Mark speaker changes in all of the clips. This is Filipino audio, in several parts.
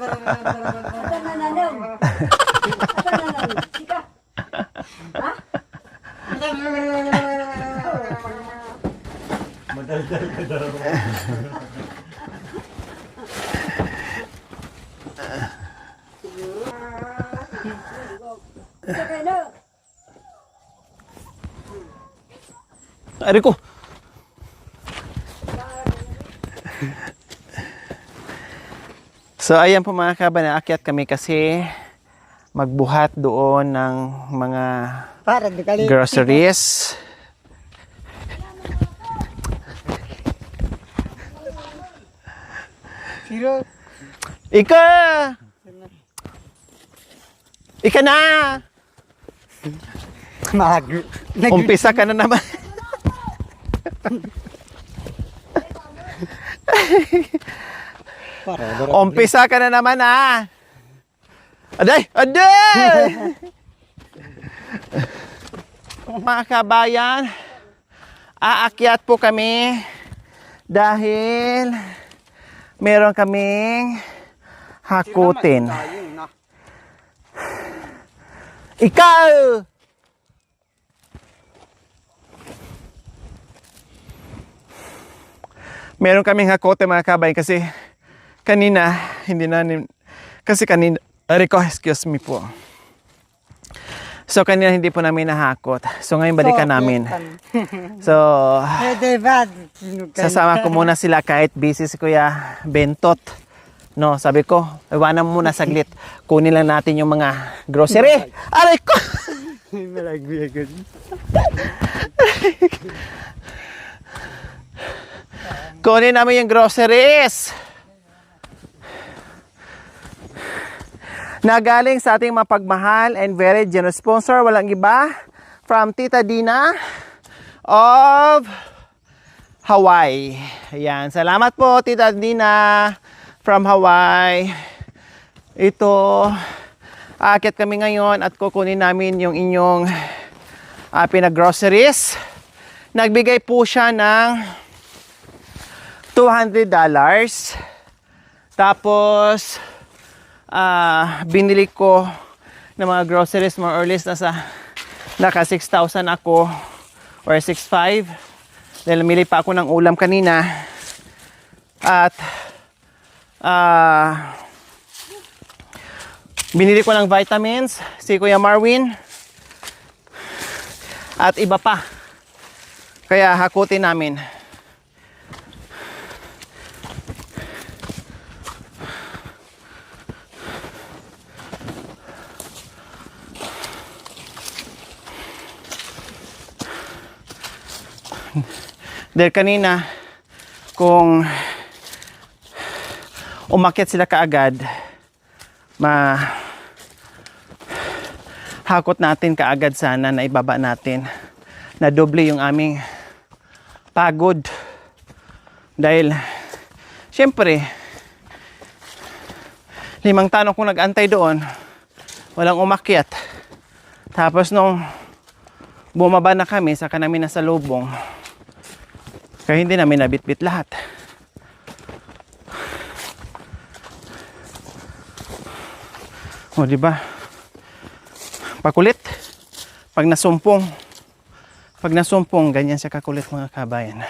Speaker 1: Ata nananaw. Ata nananaw. Sika. Ha?
Speaker 2: Madaldal ka daw.
Speaker 1: Saka na.
Speaker 3: Ari ko. So ayan po mga kaban, naakyat kami kasi magbuhat doon ng mga
Speaker 4: Para di kali.
Speaker 3: groceries.
Speaker 4: Siro.
Speaker 3: Ika! Ika na! Umpisa ka na naman. Umpisa ka na naman ah. Aday! Aday! Mga kabayan, aakyat po kami dahil meron kaming hakutin. Ikaw! Meron kaming hakote mga kabayan kasi kanina, excuse me po. So kanina hindi po namin nahakot. So ngayon balikan namin. So, sasama ko muna sila kahit busy si Kuya Bentot. No, sabi ko, iwanan mo muna saglit. Kunin lang natin yung mga grocery. Aray ko! Kunin namin yung groceries. Nagaling sa ating mapagmahal and very generous sponsor, walang iba, from Tita Dina of Hawaii. Ayan, salamat po Tita Dina from Hawaii. Ito, aakyat kami ngayon at kukunin namin yung inyong pinag-groceries. Nagbigay po siya ng $200. Tapos, binili ko ng mga groceries more or less naka 6,000 ako or 6,500 dahil mili pa ako ng ulam kanina at binili ko ng vitamins si Kuya Marwin at iba pa kaya hakutin namin. Dahil kanina, kung umakyat sila kaagad, hakot natin kaagad sana na ibaba natin. Na doble yung aming pagod. Dahil, syempre, 5 tanong kung nag-antay doon, walang umakyat. Tapos nung bumaba na kami, saka namin nasa lubong. Kaya hindi namin nabitbit lahat. O, di ba? Pakulit. Pag nasumpong, ganyan siya kakulit mga kabayan.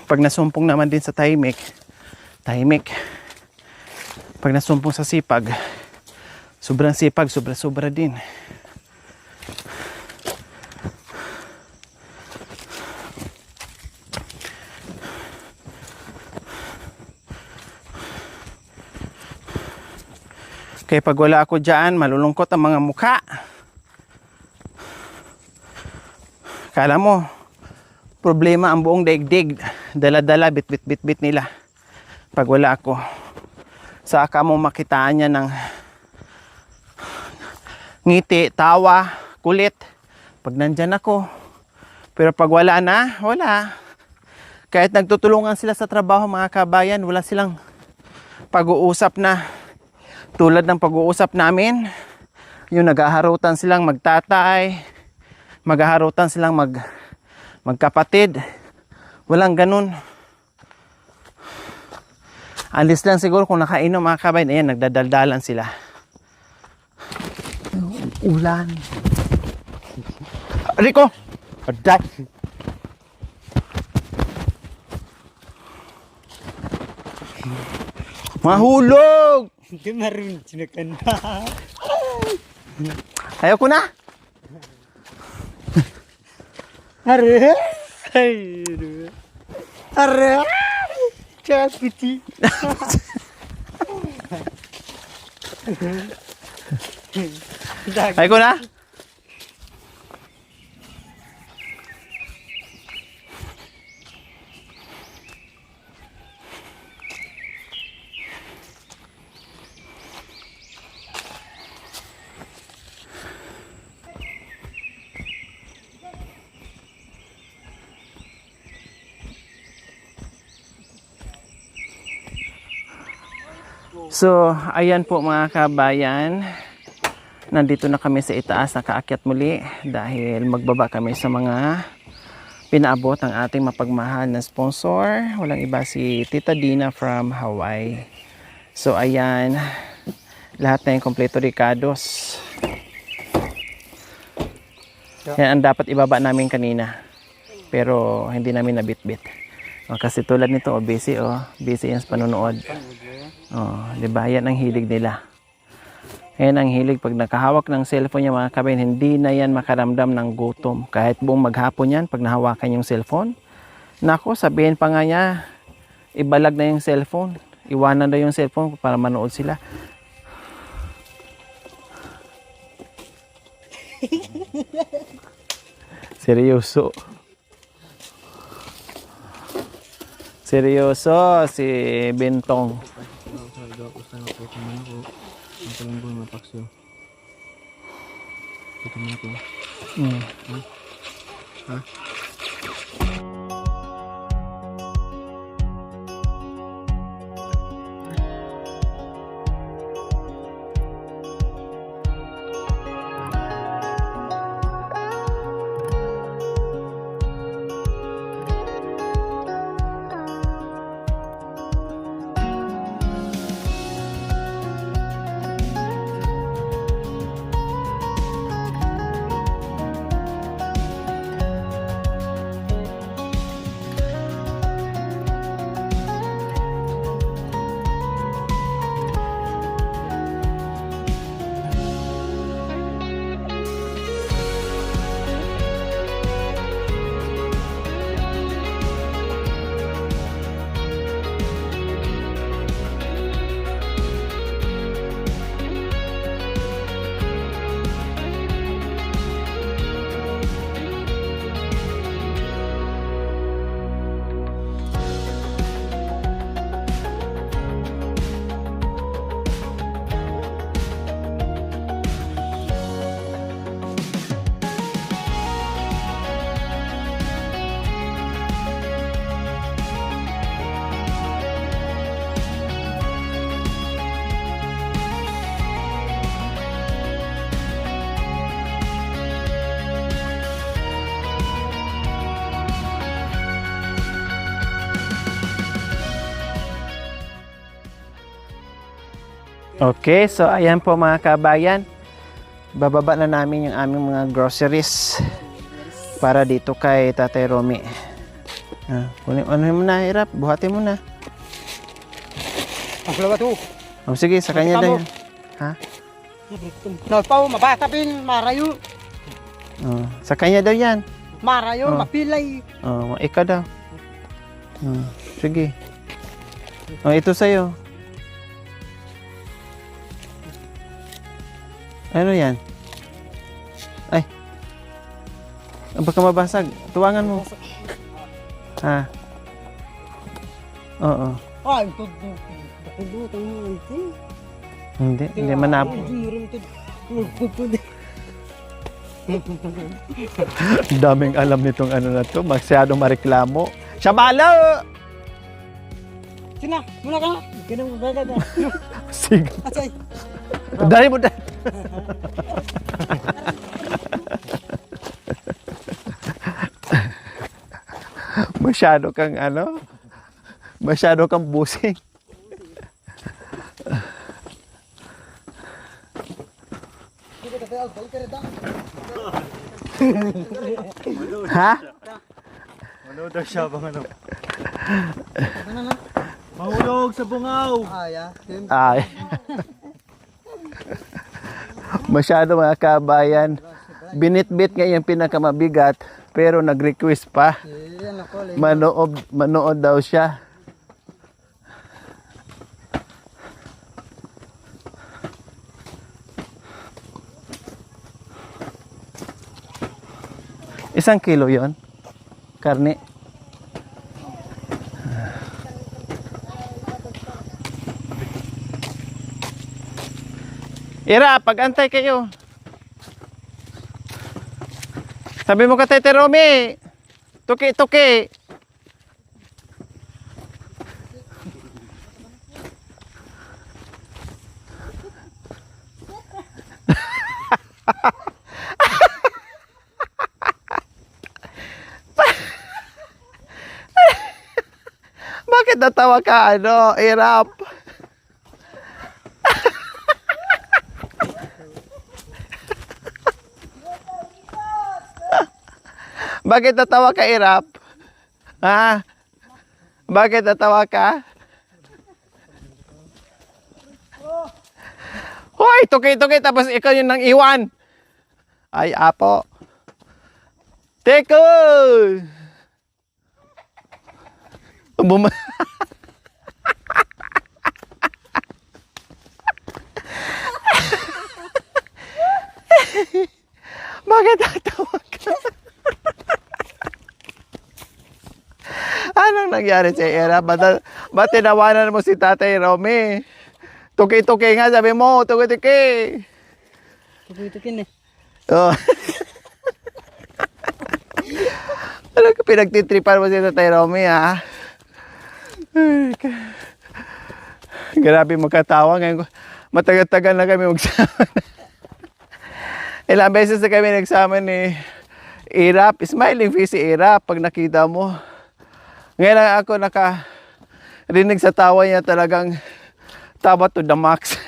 Speaker 3: Pag nasumpong naman din sa tahimik. Pag nasumpong sa sipag, sobrang sipag, sobra din. Kaya pag wala ako dyan, malulungkot ang mga mukha. Kala mo, problema ang buong daigdig. Dala-dala, bit nila. Pag wala ako, saka mo makitaan niya ng ngiti, tawa, kulit. Pag nandyan ako. Pero pag wala na, wala. Kahit nagtutulungan sila sa trabaho mga kabayan, wala silang pag-uusap na tulad ng pag-uusap namin, yung naghaharutan silang magtatay, maghaharutan silang magkapatid. Walang ganun. Alis lang siguro kung nakainom mga kabayan. Ayan, nagdadaldalan sila. Ulan. Rico! Aday! Mahulog!
Speaker 2: Hindi marunong sinakan.
Speaker 3: Ayoko na!
Speaker 2: Are! Ay! Are! Chapiti!
Speaker 3: Ayoko na! So, ayan po mga kabayan. Nandito na kami sa itaas, nakaakyat muli dahil magbaba kami sa mga pinaabot ng ating mapagmahal na sponsor. Walang iba si Tita Dina from Hawaii. So, ayan. Lahat na yung kompleto Ricardos. Yan ang dapat ibaba namin kanina. Pero hindi namin nabitbit. O, kasi tulad nito, busy yan sa panonood. Oh, di ba? Yan ang hilig nila. Yan ang hilig pag nakahawak ng cellphone niya mga kabayan, hindi na yan makaramdam ng gutom. Kahit buong maghapon yan, pag nahawakan yung cellphone, nako, sabihin pa nga niya, ibalag na yung cellphone. Iwanan na yung cellphone para manood sila. Seryoso. Seryoso si Bentong. Okay, so ayan po mga kabayan. Bababa na namin yung aming mga groceries para dito kay Tatay Romy. Ano mo na, hirap, buhatin mo na.
Speaker 2: Ang salamat to.
Speaker 3: Oh, sige, sa kanya na yan. Ha?
Speaker 2: Nagpaw, mabasapin, marayo.
Speaker 3: Oh, sa kanya daw yan.
Speaker 2: Marayo,
Speaker 3: Oh.
Speaker 2: mapilay.
Speaker 3: Oh, ikaw daw. Sige. Oh, ito sa'yo. Ano yan? Ay. Baka mabasag. Tuwangan mo. Ha? Oo.
Speaker 2: Ay, pagkulutan mo, auntie.
Speaker 3: Hindi manap. Daming alam nitong ano na to. Masyadong mareklamo. Shabalo!
Speaker 2: Sina, muna ka. Ganun, bagay.
Speaker 3: Sige.
Speaker 2: Asay.
Speaker 3: Dali mo dali. Masyado kang ano? Masyado kang busing. Ha?
Speaker 4: Ano daw siya bang ano? Mahulog sa bungaw!
Speaker 3: Ay. Masyado mga kabayan. Binitbit nga yung pinakamabigat pero nag-request pa. Manood daw siya. Isang kilo yon karne. Ira, pag-antay kayo. Sabi mo ka, Tete Romy, tuki-tuki. Bakit natawa ka, Irap? Bakit natawa ka, Irap? Ha? Bakit natawa ka? Hoy, tuki-tuki tapos ikaw yung nang iwan. Ay, apo. Teko! Bakit natawa ka? Anong nangyari sa Era? Ba't tinawanan mo si Tatay Romy? Tuki-tuki nga, sabi mo, tuki-tuki.
Speaker 2: Tuki-tukin eh.
Speaker 3: Oh. Ano ka pinagtitripan mo si Tatay Romy, ha? Grabe magkatawa ngayon. Matagal-tagal na kami magsama. Ilang beses na kami nagsama ni Irap. Smiling face si Irap pag nakita mo. Ngayon lang ako nakarinig sa tawa niya, talagang tawa to the max.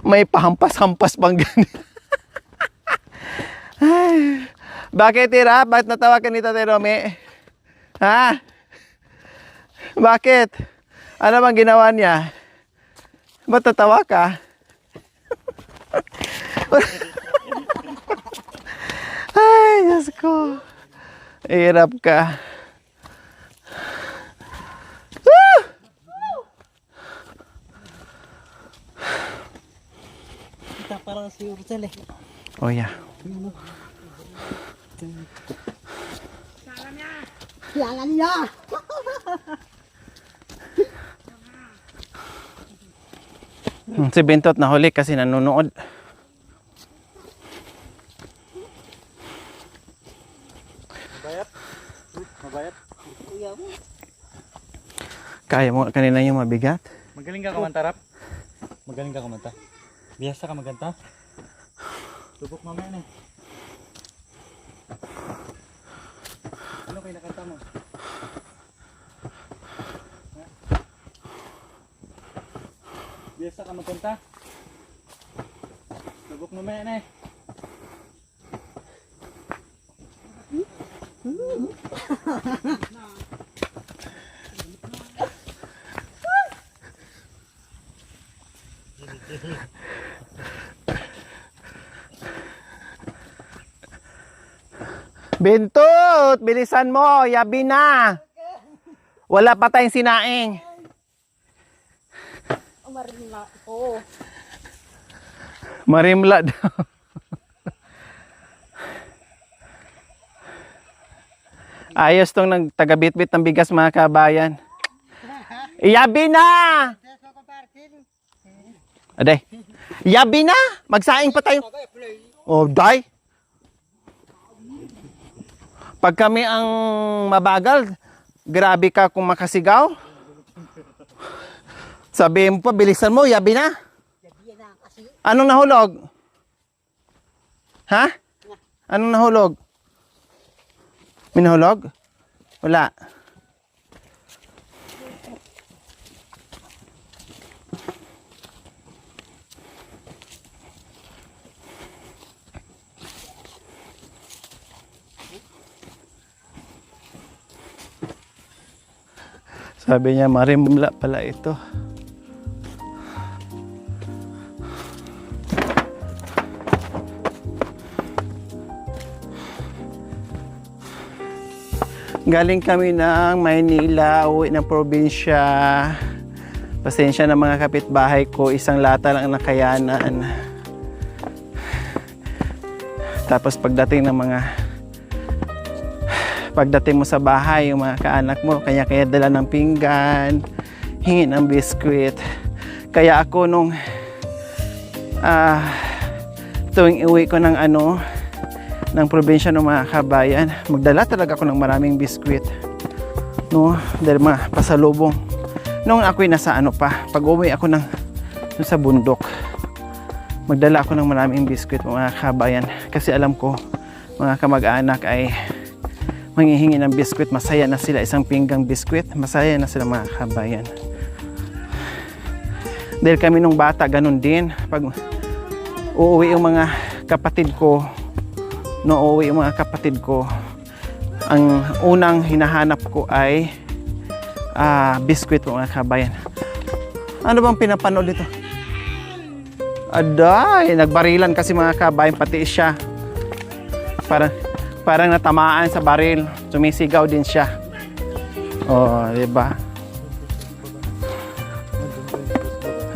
Speaker 3: May pahampas-hampas pang ganyan. Ay, bakit Irap? Bakit natawa ka ni Tatay Romy? Ha? Bakit? Ano bang ginawa niya? Ba't natawa ka? Ay, Diyos ko. Hirap ka. Woo!
Speaker 2: Kita parang si Urzel eh.
Speaker 3: Oh, yeah.
Speaker 2: Kailangan niya!
Speaker 3: Si Bentot nahuli kasi nanonood.
Speaker 4: Mabayat?
Speaker 3: Kaya mo kanina yung mabigat?
Speaker 4: Magaling ka kumanta, Rap? Magaling ka kumanta? Biyasa ka maganta? Tubok mamaya na eh. Ano kayo nakanta mo? Ha? Biyasa ka magkanta? Tubok mamaya na eh.
Speaker 3: Bentot! Bilisan mo! Yabi na! Wala pa tayong sinaing.
Speaker 2: Marimla. Oo.
Speaker 3: Marimla daw. Ayos tong nagtagabitbit ng bigas mga kabayan. Yabi na! Aday. Yabi na! Magsaing pa tayo. Oh, day. Pag kami ang mabagal, grabe ka kung makasigaw. Sabihin mo pa, bilisan mo, yabi na. Anong nahulog? Ha? Anong nahulog? May nahulog? Wala. Sabi niya, marimla pala ito. Galing kami ng Maynila, uwi ng probinsya. Pasensya na mga kapitbahay ko, isang lata lang ang nakayanan. Tapos pagdating mo sa bahay, yung mga kaanak mo, kaya dala ng pinggan, hingi ng biskwit. Kaya ako nung tuwing uwi ko ng probinsya ng mga kabayan, magdala talaga ako ng maraming biskwit, no, dahil mga pasalubong nung ako'y nasa pag uwi ako sa bundok, magdala ako ng maraming biskwit mga kabayan, kasi alam ko mga kamag-anak ay manghihingi ng biskwit. Masaya na sila, isang pinggang biskwit, masaya na sila mga kabayan. Dahil kami nung bata ganun din, pag uuwi yung mga kapatid ko, ang unang hinahanap ko ay biskwit mga kabayan. Ano bang pinapanood dito? Aday, nagbarilan kasi mga kabayan, pati siya. Parang natamaan sa baril, sumisigaw din siya. Oh, di ba?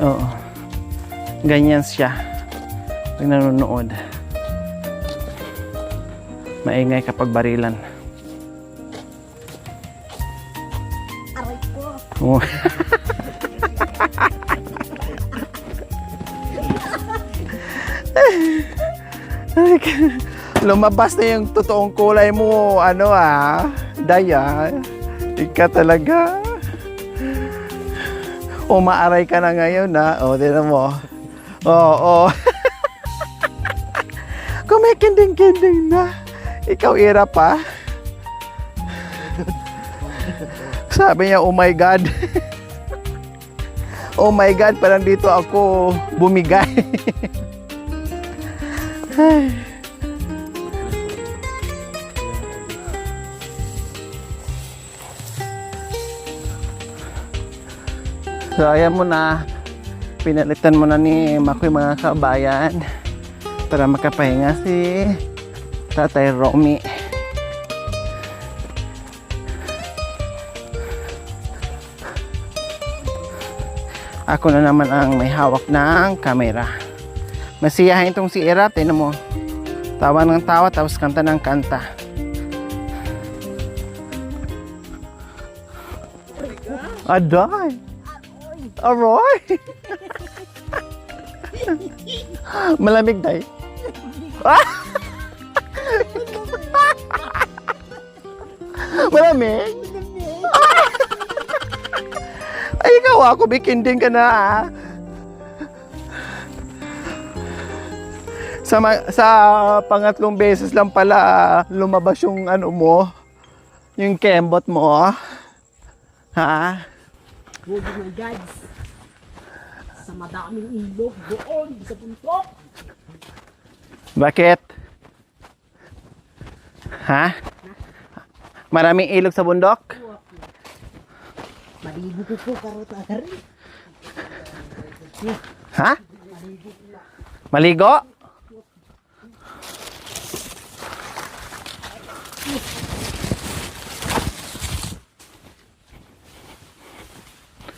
Speaker 3: Oo. Ganyan siya pag nanonood. Maingay kapag barilan.
Speaker 2: Aray ko.
Speaker 3: Oh. Lumabas na yung totoong kulay mo, Daya. Ika talaga. Umaaray ka na ngayon, O, tignan mo. Oo. Kumikinding-kinding na. Ikaw, Ira pa. Sabi niya, oh my God. Oh my God, parang dito ako bumigay. So, ayan mo na. Pinalitan mo na ni Makoy mga kabayan para makapahinga si Tatay Romy. Ako na naman ang may hawak ng kamera. Masiyahin itong si Ira. Tignan mo. Tawa ng tawa tapos kanta ng kanta. Aday! Aroy! Malamig day. Malamig? Ay, ikaw ako, bikinding ka na. Sa pangatlong beses lang pala lumabas yung yung kembot mo. Ha?
Speaker 2: Oh my God. Sa madaming ilog doon sa puntok.
Speaker 3: Bakit? Ha? Maraming ilog sa bundok?
Speaker 2: Maligo ko karot agari.
Speaker 3: Ha? Maligo?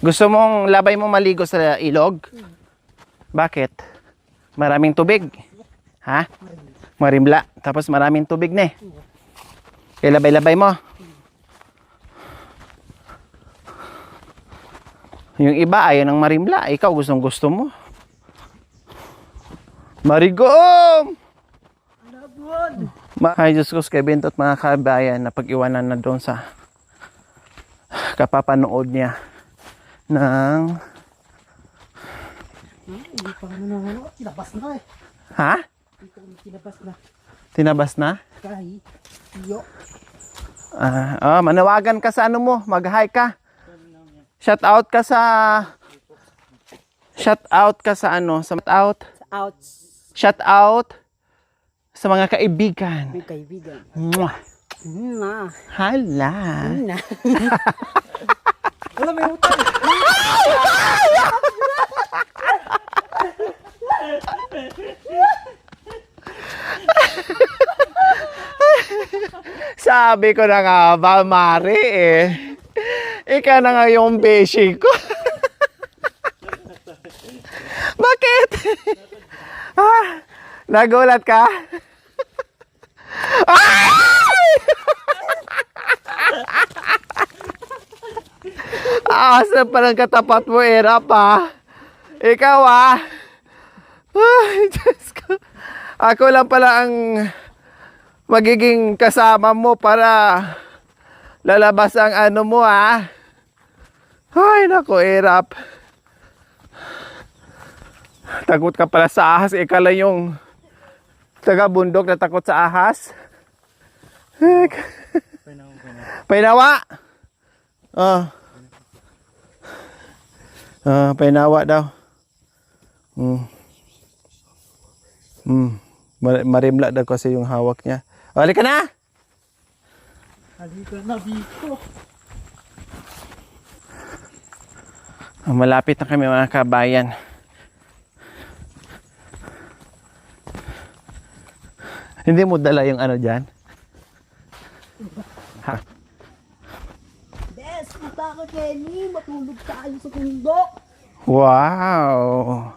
Speaker 3: Gusto mong labay mo maligo sa ilog? Bakit? Maraming tubig. Ha? Marimla. Tapos maraming tubig na eh. Kaya labay-labay mo. Yung iba ayaw ng marimla. Ikaw gustong gusto mo. Marigom! Ay Diyos ko, kay Bintot mga kabayan na pag-iwanan na doon sa kapapanood niya ng
Speaker 2: Hindi pa tinabas na eh.
Speaker 3: ha?
Speaker 2: Tinabas na.
Speaker 3: Tinabas na?
Speaker 2: Kahit iyo.
Speaker 3: Manawagan ka sa mo, mag-hi ka. Shout out ka sa shout out sa mga kaibigan.
Speaker 2: May kaibigan.
Speaker 3: Mwah.
Speaker 2: Na.
Speaker 3: Hala.
Speaker 2: Na.
Speaker 4: Wala, may utang.
Speaker 3: Sabi ko na nga ba, Mari eh. Ikaw na nga yung beshi ko. Bakit? Nagulat ka? Asa pa ng katapat mo, Erap ah. Ikaw ah. Ay, Diyos ko. Ako lang pala ang magiging kasama mo para lalabas ang ano mo ah. Ay, nako, Erap. Takot ka pala sa ahas. Ikaw lang yung taga-bundok na takot sa ahas. Painawa. Painawa daw. Marimla daw kasi yung hawak niya. Halika na!
Speaker 4: Halika na dito.
Speaker 3: Malapit na kami mga kabayan. Hindi mo dala yung ano dyan? Ha?
Speaker 2: Des, punta ka, Kenny. Matulog tayo sa bundok.
Speaker 3: Wow!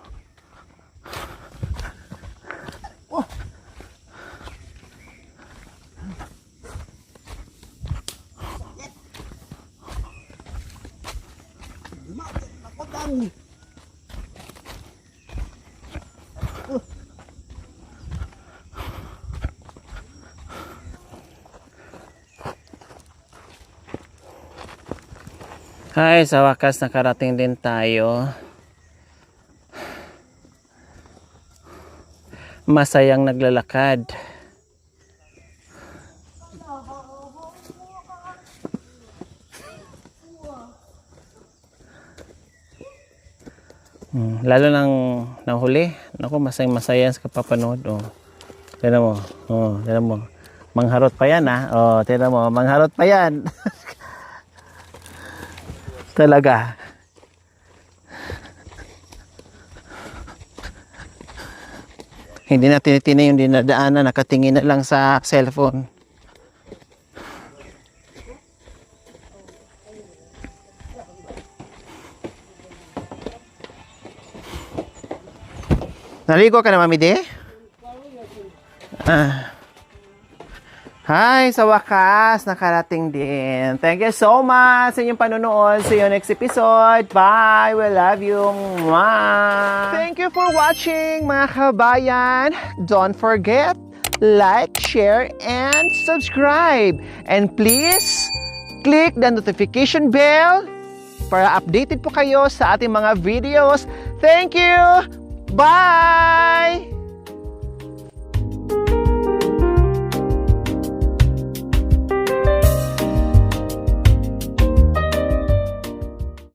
Speaker 2: Nakotang.
Speaker 3: Ay, sa wakas nakarating din tayo. Masayang naglalakad. Lalo nang nahuli. Naku, masayang-masaya sa kapapanood. Oh. Tignan mo. Oh, tignan mo. Mangharot pa yan ah. Oh, tignan mo. Mangharot pa yan. Talaga. Hindi na tinitinay yung dinadaanan. Nakatingin na lang sa cellphone. Naligo ka na, Mami De? Hi, sa wakas, nakarating din. Thank you so much sa inyong panonood. See you next episode. Bye! We love you. Mwah! Thank you for watching, mga kabayan. Don't forget, like, share, and subscribe. And please, click the notification bell para updated po kayo sa ating mga videos. Thank you! Bye!